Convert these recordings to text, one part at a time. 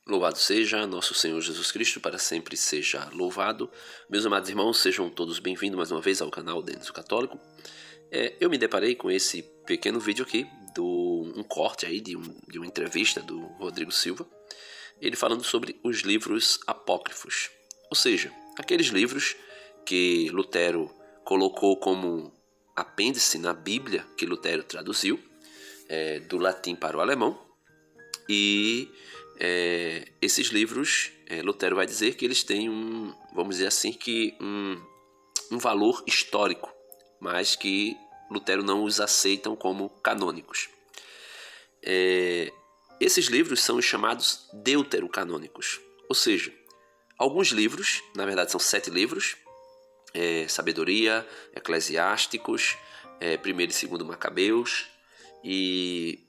Louvado seja nosso Senhor Jesus Cristo, para sempre seja louvado. Meus amados irmãos, sejam todos bem-vindos mais uma vez ao canal Denis o Católico. Eu me deparei com esse pequeno vídeo aqui, um corte aí de uma entrevista do Rodrigo Silva, ele falando sobre os livros apócrifos, ou seja, aqueles livros que Lutero colocou como apêndice na Bíblia que Lutero traduziu do latim para o alemão. E esses livros, Lutero vai dizer que eles têm vamos dizer assim, que um valor histórico, mas que Lutero não os aceitam como canônicos. Esses livros são os chamados deuterocanônicos, ou seja, alguns livros, na verdade são 7 livros, Sabedoria, Eclesiásticos, 1º e 2º Macabeus e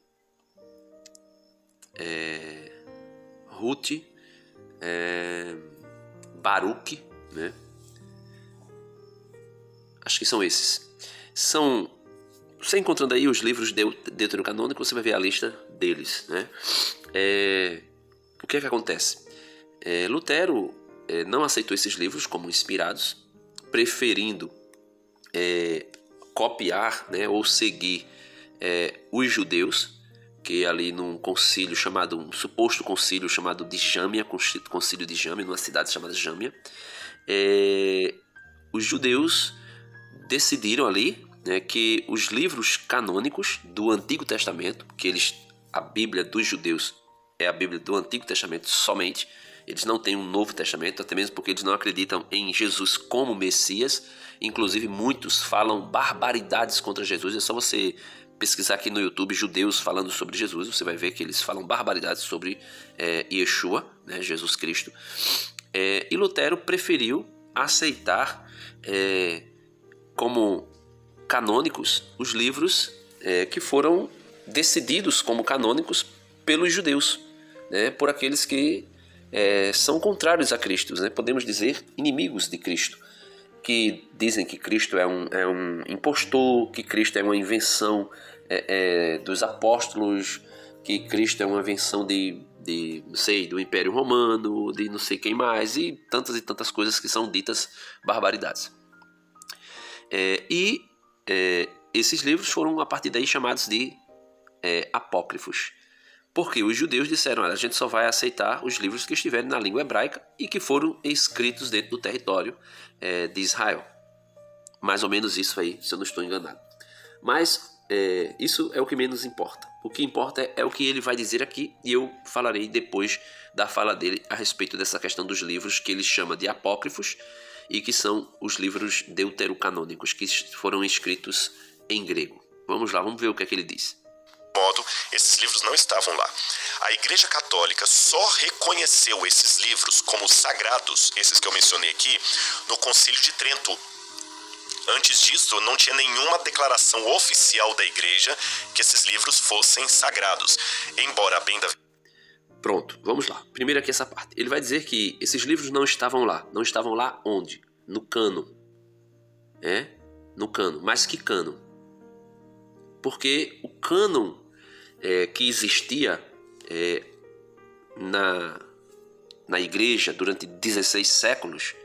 Ruth, Baruque, né? Acho que são esses. Você encontrando aí os livros deuterocanônicos, você vai ver a lista deles, né? O que é que acontece? Lutero não aceitou esses livros como inspirados, preferindo copiar, né, ou seguir os judeus, que ali num concílio chamado, um suposto concílio chamado de Jâmia, concílio de Jâmia, numa cidade chamada Jâmia, os judeus decidiram ali, né, que os livros canônicos do Antigo Testamento, que a Bíblia dos judeus é a Bíblia do Antigo Testamento somente, eles não têm um Novo Testamento, até mesmo porque eles não acreditam em Jesus como Messias. Inclusive muitos falam barbaridades contra Jesus. É só você pesquisar aqui no YouTube judeus falando sobre Jesus, você vai ver que eles falam barbaridades sobre Yeshua, né, Jesus Cristo. E Lutero preferiu aceitar como canônicos os livros que foram decididos como canônicos pelos judeus, né, por aqueles que são contrários a Cristo, né, podemos dizer inimigos de Cristo, que dizem que Cristo é um impostor, que Cristo é uma invenção dos apóstolos, que Cristo é uma invenção do Império Romano, de não sei quem mais, e tantas coisas que são ditas barbaridades. Esses livros foram a partir daí chamados de apócrifos, porque os judeus disseram: a gente só vai aceitar os livros que estiverem na língua hebraica e que foram escritos dentro do território de Israel. Mais ou menos isso aí, se eu não estou enganado. Mas isso é o que menos importa. O que importa é o que ele vai dizer aqui, e eu falarei depois da fala dele a respeito dessa questão dos livros que ele chama de apócrifos e que são os livros deuterocanônicos, que foram escritos em grego. Vamos lá, vamos ver o que é que ele diz. Modo, esses livros não estavam lá. A Igreja Católica só reconheceu esses livros como sagrados, esses que eu mencionei aqui, no Concílio de Trento. Antes disso, não tinha nenhuma declaração oficial da Igreja que esses livros fossem sagrados, embora bem da... Pronto, vamos lá. Primeiro aqui essa parte. Ele vai dizer que esses livros não estavam lá. Não estavam lá onde? No cânon. No cânon. Mas que cânon? Porque o cânon que existia na igreja durante 16 séculos,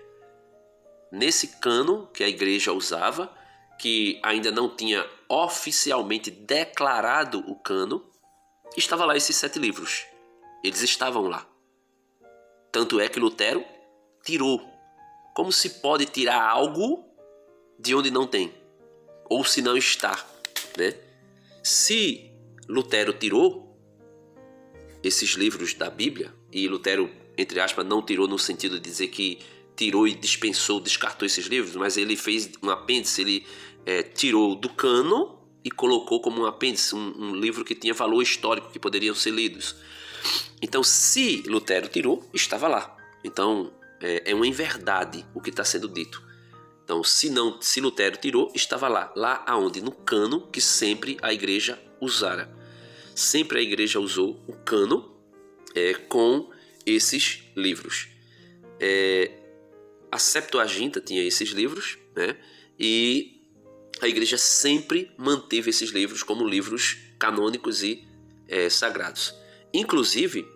nesse cânon que a igreja usava, que ainda não tinha oficialmente declarado o cânon, estava lá esses 7 livros. Eles estavam lá. Tanto é que Lutero tirou. Como se pode tirar algo de onde não tem? Ou se não está, né? Se Lutero tirou esses livros da Bíblia, e Lutero, entre aspas, não tirou no sentido de dizer que tirou e dispensou, descartou esses livros, mas ele fez um apêndice, ele tirou do cânon e colocou como um apêndice um livro que tinha valor histórico, que poderiam ser lidos. Então, se Lutero tirou, estava lá. Então, é uma inverdade o que está sendo dito. Então, se Lutero tirou, estava lá. Lá aonde? No cânon que sempre a igreja usara. Sempre a igreja usou o cânon com esses livros. A Septuaginta tinha esses livros, né? E a igreja sempre manteve esses livros como livros canônicos e sagrados. Inclusive,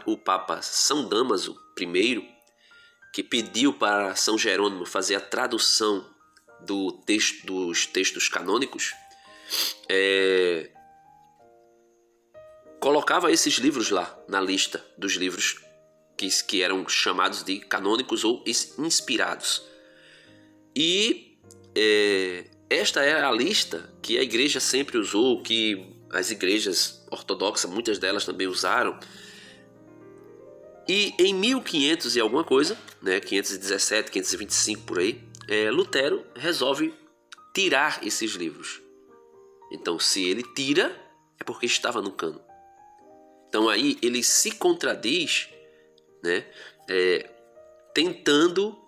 o Papa São Damaso I, que pediu para São Jerônimo fazer a tradução dos textos canônicos, colocava esses livros lá na lista dos livros que eram chamados de canônicos ou inspirados. E esta é a lista que a igreja sempre usou, que as igrejas ortodoxas, muitas delas também usaram. E em 1500 e alguma coisa, 517, 525 por aí, Lutero resolve tirar esses livros. Então, se ele tira, é porque estava no cano. Então aí ele se contradiz, tentando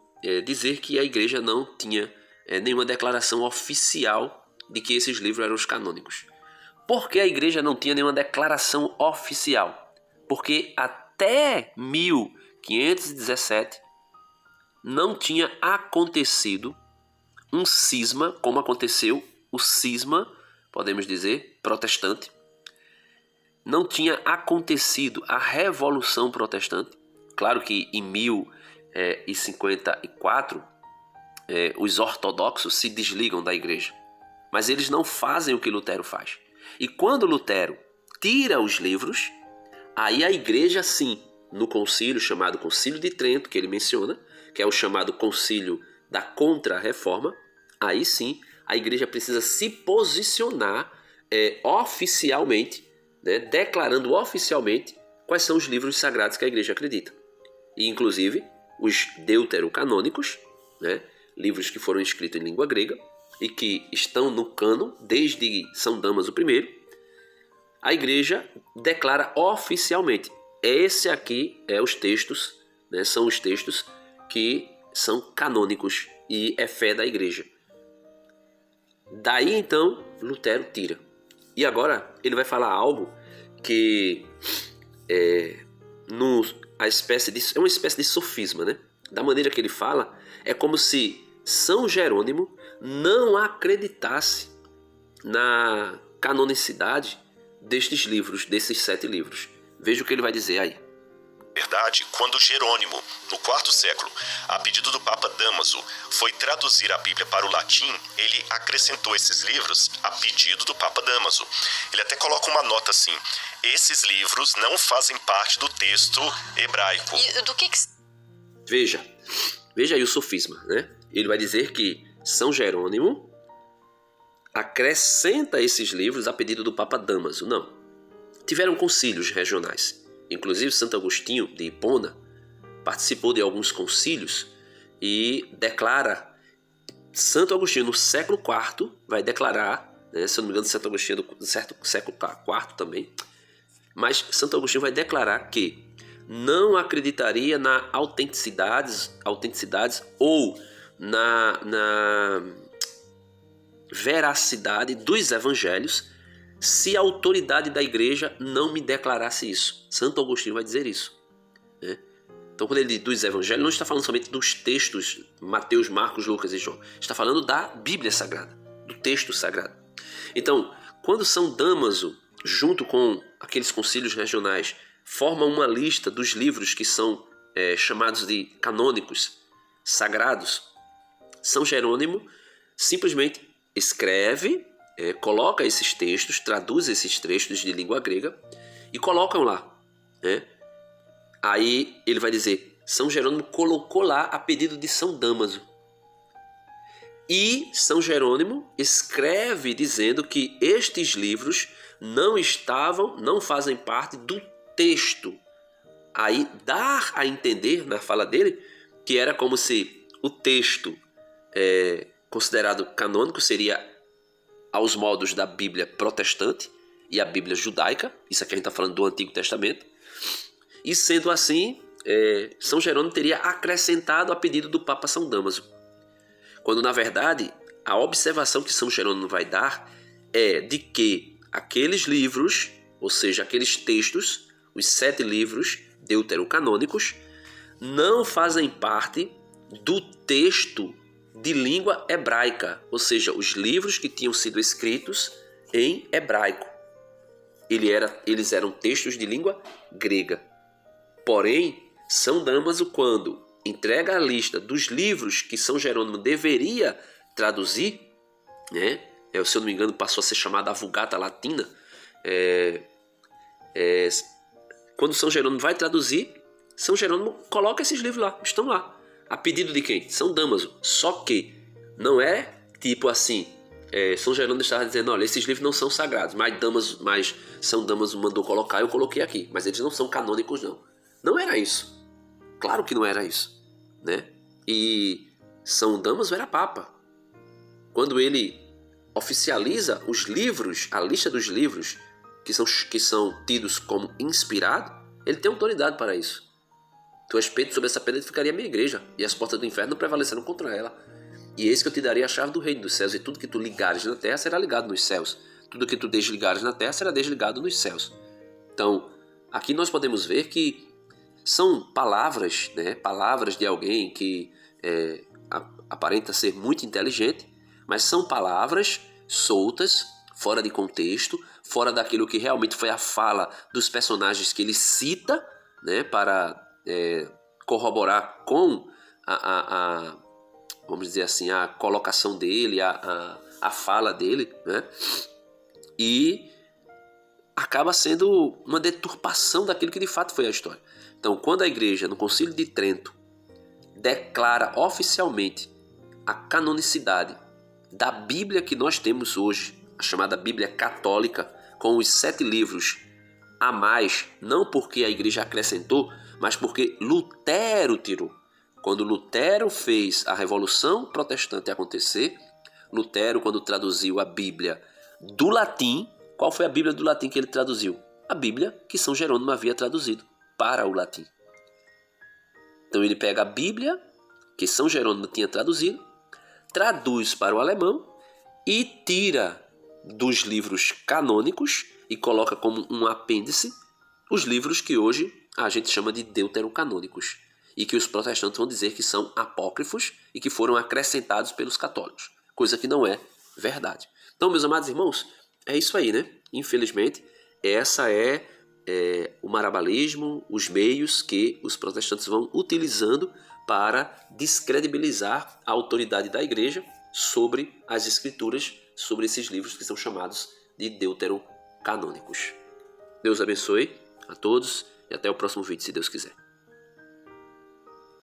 dizer que a igreja não tinha nenhuma declaração oficial de que esses livros eram os canônicos. Por que a igreja não tinha nenhuma declaração oficial? Porque até 1517 não tinha acontecido um cisma, como aconteceu o cisma, podemos dizer, protestante. Não tinha acontecido a Revolução Protestante. Claro que em 1054 os ortodoxos se desligam da igreja, mas eles não fazem o que Lutero faz. E quando Lutero tira os livros, aí a igreja sim, no concílio chamado Concílio de Trento, que ele menciona, que é o chamado concílio da Contra-Reforma, aí sim a igreja precisa se posicionar oficialmente, declarando oficialmente quais são os livros sagrados que a igreja acredita. E inclusive os deuterocanônicos, livros que foram escritos em língua grega e que estão no cânon desde São Damaso I, a igreja declara oficialmente. Esse aqui os textos, são os textos que são canônicos e é fé da igreja. Daí então Lutero tira. E agora ele vai falar algo que é uma espécie de sofisma, Da maneira que ele fala, é como se São Jerônimo não acreditasse na canonicidade destes livros, desses 7 livros. Veja o que ele vai dizer aí. Verdade, quando Jerônimo, no IV século, a pedido do Papa Damaso, foi traduzir a Bíblia para o latim, ele acrescentou esses livros a pedido do Papa Damaso. Ele até coloca uma nota assim: esses livros não fazem parte do texto hebraico. E do que... Veja aí o sofisma, Ele vai dizer que São Jerônimo acrescenta esses livros a pedido do Papa Damaso. Não. Tiveram concílios regionais. Inclusive Santo Agostinho de Hipona participou de alguns concílios e declara. Santo Agostinho no século IV vai declarar, se eu não me engano, Santo Agostinho do século IV também, mas Santo Agostinho vai declarar que não acreditaria na autenticidades ou na veracidade dos evangelhos se a autoridade da igreja não me declarasse isso. Santo Agostinho vai dizer isso. Então, quando ele diz dos evangelhos, não está falando somente dos textos Mateus, Marcos, Lucas e João. Está falando da Bíblia Sagrada, do texto sagrado. Então, quando São Damaso, junto com aqueles concílios regionais, forma uma lista dos livros que são chamados de canônicos, sagrados, São Jerônimo simplesmente escreve, coloca esses textos, traduz esses textos de língua grega e colocam lá. Aí ele vai dizer, São Jerônimo colocou lá a pedido de São Damaso. E São Jerônimo escreve dizendo que estes livros não fazem parte do texto. Aí dá a entender na fala dele que era como se o texto considerado canônico seria aos modos da Bíblia protestante e a Bíblia judaica. Isso aqui a gente está falando do Antigo Testamento. E sendo assim, São Jerônimo teria acrescentado a pedido do Papa São Damaso. Quando na verdade a observação que São Jerônimo vai dar é de que aqueles livros, ou seja, aqueles textos, os 7 livros deuterocanônicos, não fazem parte do texto de língua hebraica, ou seja, os livros que tinham sido escritos em hebraico. eles eram textos de língua grega. Porém, São Damaso, quando entrega a lista dos livros que São Jerônimo deveria traduzir, né? Se eu não me engano, passou a ser chamada a Vulgata Latina. Quando São Jerônimo vai traduzir, São Jerônimo coloca esses livros lá, estão lá. A pedido de quem? São Damaso. Só que não é tipo assim, São Jerônimo estava dizendo, olha, esses livros não são sagrados, mas São Damaso mandou colocar, eu coloquei aqui, mas eles não são canônicos não. Não era isso. Claro que não era isso, né? E São Damaso era papa. Quando ele oficializa os livros, a lista dos livros que são tidos como inspirados, ele tem autoridade para isso. Tu és Pedro, sobre essa pedra edificaria a minha igreja, e as portas do inferno não prevaleceram contra ela. E eis que eu te darei a chave do reino dos céus, e tudo que tu ligares na terra será ligado nos céus. Tudo que tu desligares na terra será desligado nos céus. Então, aqui nós podemos ver que são palavras, né? Palavras de alguém que aparenta ser muito inteligente, mas são palavras soltas, fora de contexto, fora daquilo que realmente foi a fala dos personagens que ele cita, né? Para corroborar com vamos dizer assim, a colocação dele, a fala dele, né? E acaba sendo uma deturpação daquilo que de fato foi a história. Então, quando a igreja, no Concílio de Trento, declara oficialmente a canonicidade da Bíblia que nós temos hoje, a chamada Bíblia Católica, com os 7 livros a mais, não porque a igreja acrescentou, mas porque Lutero tirou. Quando Lutero fez a Revolução Protestante acontecer, Lutero, quando traduziu a Bíblia do latim, qual foi a Bíblia do latim que ele traduziu? A Bíblia que São Jerônimo havia traduzido para o latim. Então ele pega a Bíblia que São Jerônimo tinha traduzido, traduz para o alemão e tira dos livros canônicos e coloca como um apêndice os livros que hoje a gente chama de deuterocanônicos e que os protestantes vão dizer que são apócrifos e que foram acrescentados pelos católicos, coisa que não é verdade. Então, meus amados irmãos, é isso aí, né? Infelizmente, essa é o marabalismo, os meios que os protestantes vão utilizando para descredibilizar a autoridade da igreja sobre as escrituras, sobre esses livros que são chamados de deuterocanônicos. Deus abençoe a todos e até o próximo vídeo, se Deus quiser.